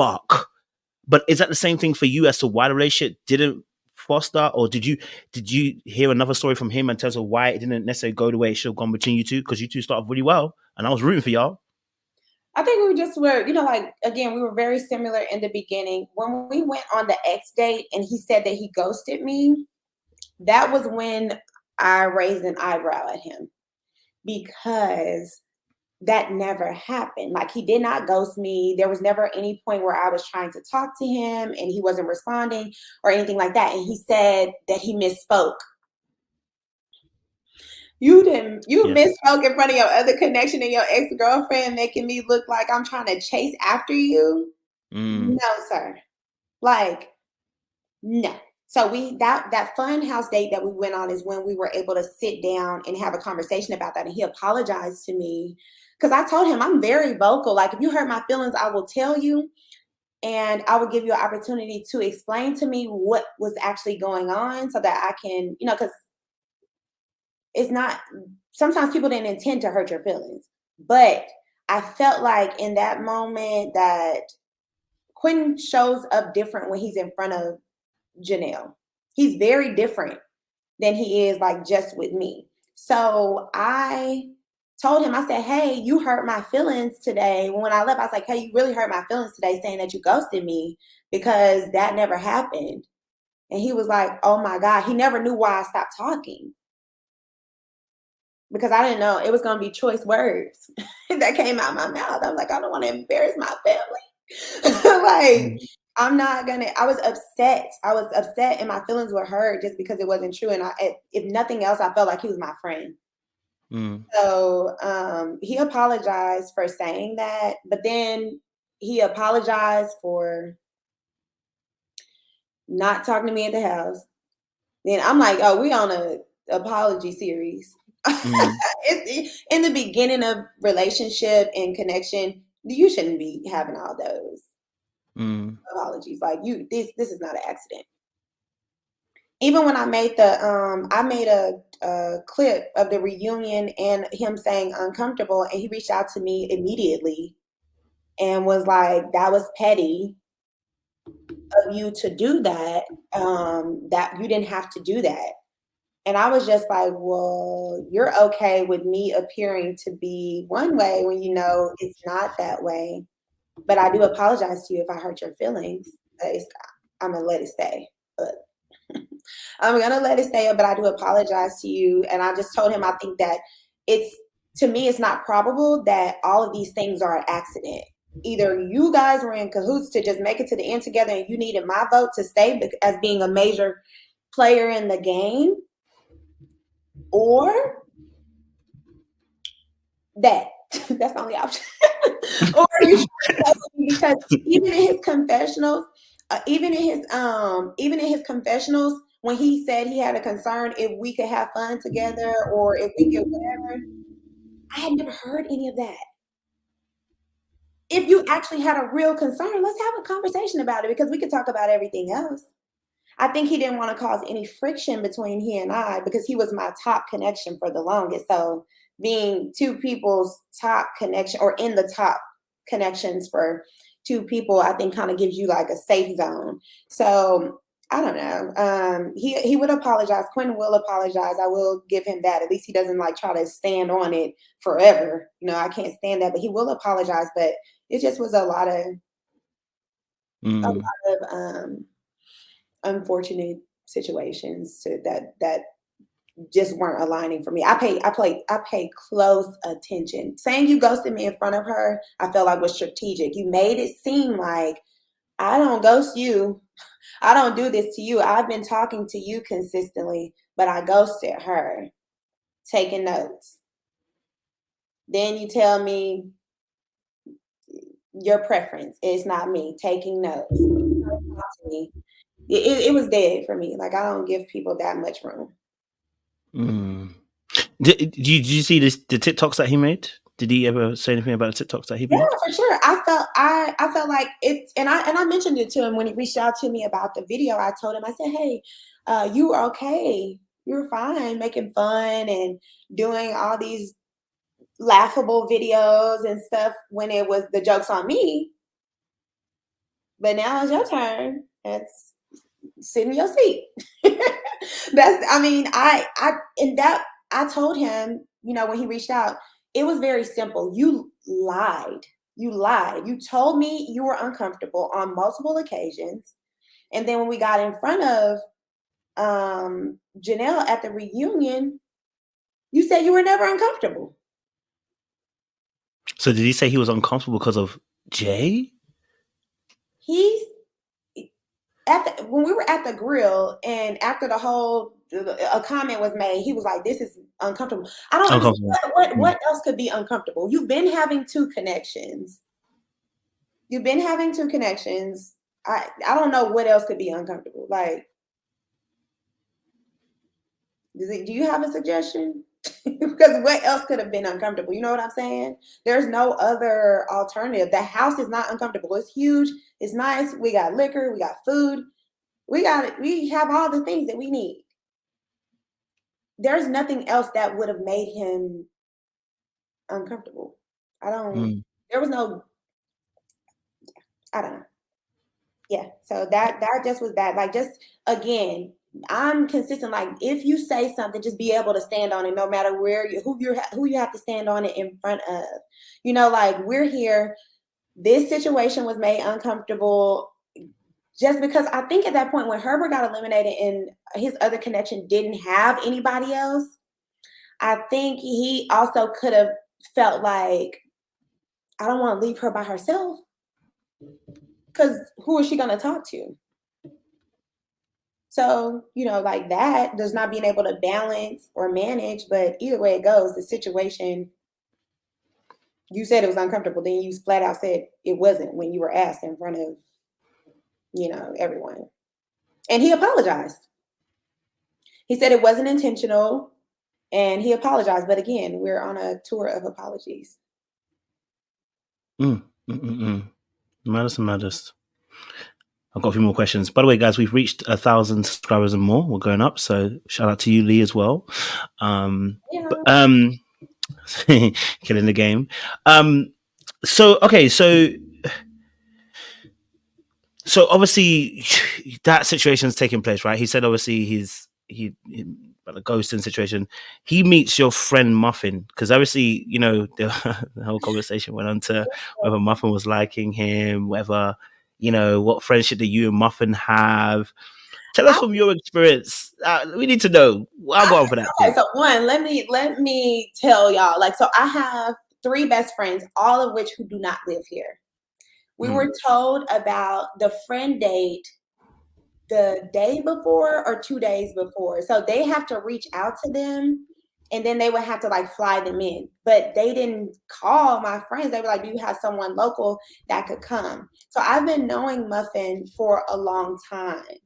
spark. But is that the same thing for you as to why the relationship didn't foster, or did you hear another story from him in terms of why it didn't necessarily go the way it should have gone between you two? Because you two started really well, and I was rooting for y'all. I think we just were, like, again, we were very similar in the beginning. When we went on the X date and he said that he ghosted me, that was when I raised an eyebrow at him, because that never happened. Like, he did not ghost me. There was never any point where I was trying to talk to him and he wasn't responding or anything like that. And he said that he misspoke. You misspoke in front of your other connection and your ex-girlfriend, making me look like I'm trying to chase after you. No, sir. Like, no. So that fun house date that we went on is when we were able to sit down and have a conversation about that. And he apologized to me, because I told him I'm very vocal. Like, if you hurt my feelings, I will tell you, and I will give you an opportunity to explain to me what was actually going on, so that I can, because it's not, sometimes people didn't intend to hurt your feelings. But I felt like in that moment that Quinn shows up different when he's in front of Janelle. He's very different than he is like just with me. So I told him, I said, hey, you hurt my feelings today. When I left, I was like, hey, you really hurt my feelings today saying that you ghosted me, because that never happened. And he was like, oh my God. He never knew why I stopped talking, because I didn't know it was going to be choice words that came out my mouth. I was like, I don't want to embarrass my family. Like, I'm not going to, I was upset. And my feelings were hurt just because it wasn't true. And if nothing else, I felt like he was my friend. So he apologized for saying that, but then he apologized for not talking to me at the house. Then I'm like, oh, we on a apology series. It's in the beginning of relationship and connection, you shouldn't be having all those apologies. Like, this is not an accident. Even when I made a clip of the reunion and him saying uncomfortable, and he reached out to me immediately and was like, that was petty of you to do that, that you didn't have to do that. And I was just like, well, you're okay with me appearing to be one way when you know it's not that way. But I do apologize to you if I hurt your feelings. I'm going to let it stay. But I'm going to let it stay, but I do apologize to you. And I just told him, I think that to me, it's not probable that all of these things are an accident. Either you guys were in cahoots to just make it to the end together and you needed my vote to stay as being a major player in the game, or that's the only option. Or you because even in his confessionals, when he said he had a concern if we could have fun together or if we could whatever, I had never heard any of that. If you actually had a real concern, let's have a conversation about it, because we could talk about everything else. I think he didn't want to cause any friction between he and I, because he was my top connection for the longest. So being two people's top connection, or in the top connections for two people, I think kind of gives you like a safe zone. So I don't know. He would apologize. Quinn will apologize. I will give him that. At least he doesn't like try to stand on it forever. I can't stand that, but he will apologize. But it just was a lot of unfortunate situations that just weren't aligning for me. I paid close attention. Saying you ghosted me in front of her, I felt like was strategic. You made it seem like I don't ghost you. I don't do this to you. I've been talking to you consistently, but I ghosted her. Taking notes. Then you tell me your preference. It's not me. Taking notes. Talk to me. It was dead for me. Like, I don't give people that much room. Did you see the TikToks that he made? Did he ever say anything about the TikToks that he made? Yeah, for sure. I felt like it, and I mentioned it to him when he reached out to me about the video. I told him, I said, hey, you were okay. You were fine making fun and doing all these laughable videos and stuff when it was the joke's on me. but now it's your turn. That's sit in your seat. I told him, when he reached out, it was very simple. You lied. You lied. You told me you were uncomfortable on multiple occasions. And then when we got in front of Janelle at the reunion, you said you were never uncomfortable. So did he say he was uncomfortable because of Jay? He's when we were at the grill, and after a comment was made, he was like, "This is uncomfortable." I don't Uncomfortable. understand what else could be uncomfortable. You've been having two connections. I don't know what else could be uncomfortable. Like, do you have a suggestion? Because what else could have been uncomfortable? You know what I'm saying? There's no other alternative. The house is not uncomfortable. It's huge. It's nice. We got liquor. We got food. We have all the things that we need. There's nothing else that would have made him uncomfortable. There was no, I don't know. Yeah. So that just was that. Like, just again, I'm consistent. Like, if you say something, just be able to stand on it, no matter who you have to stand on it in front of. Like, we're here. This situation was made uncomfortable just because I think at that point when Herbert got eliminated and his other connection didn't have anybody else, I think he also could have felt like, I don't want to leave her by herself, because who is she going to talk to? So, like, that does not being able to balance or manage, but either way it goes, the situation, you said it was uncomfortable, then you flat out said it wasn't when you were asked in front of, everyone. And he apologized. He said it wasn't intentional and he apologized. But again, we're on a tour of apologies. Maddest. I've got a few more questions. By the way, guys, we've reached 1,000 subscribers and more. We're going up, so shout out to you, Lee, as well. Killing the game. So obviously that situation's taking place, right? He said obviously he the ghosting situation. He meets your friend Muffin, because obviously the whole conversation went on to whether Muffin was liking him, whether what friendship that you and Muffin have. Tell us from your experience. We need to know. I'll go on for that. Okay, so one, let me tell y'all. Like, so I have 3 best friends, all of which who do not live here. We were told about the friend date the day before or 2 days before. So they have to reach out to them, and then they would have to like fly them in. But they didn't call my friends. They were like, "Do you have someone local that could come?" So I've been knowing Muffin for a long time.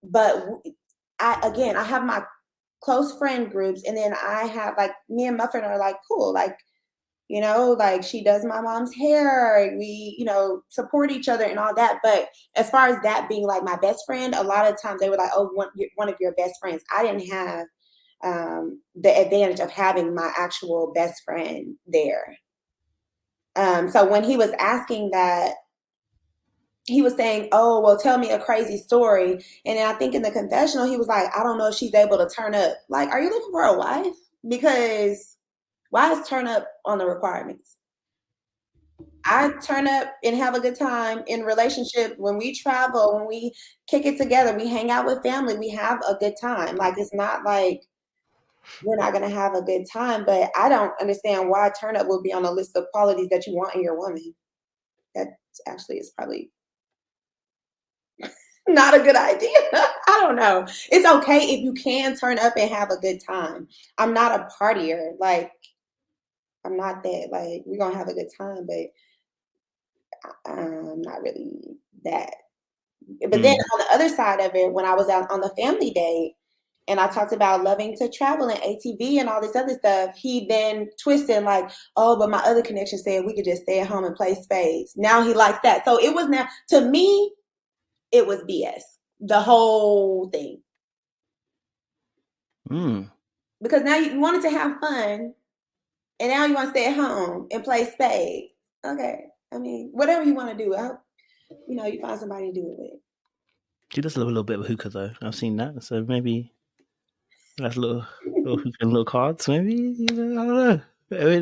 But I have my close friend groups, and then I have, like, me and Muffin are like cool, like, like, she does my mom's hair, we, support each other and all that. But as far as that being like my best friend, a lot of times they were like, "Oh, one of your best friends." I didn't have the advantage of having my actual best friend there. So when he was asking that, he was saying, "Oh, well, tell me a crazy story." And then I think in the confessional, he was like, "I don't know if she's able to turn up." Like, are you looking for a wife? Because why is turn up on the requirements? I turn up and have a good time in relationship. When we travel, when we kick it together, we hang out with family, we have a good time. Like, it's not like we're not going to have a good time, but I don't understand why turn up will be on a list of qualities that you want in your woman. That actually is probably not a good idea. I don't know. It's okay if you can turn up and have a good time. I'm not a partier. Like, I'm not that. Like, we're gonna have a good time, but I'm not really that. But then on the other side of it, when I was out on the family date and I talked about loving to travel and ATV and all this other stuff, he then twisted like, "Oh, but my other connection said we could just stay at home and play spades." Now he likes that. So it was, now to me, it was BS. The whole thing. Because now you wanted to have fun, and now you want to stay at home and play spades. Okay, I mean, whatever you want to do. you find somebody to do it with. She does love a little bit of hookah though. I've seen that, so maybe that's little hookah and little cards. Maybe I don't know. I mean,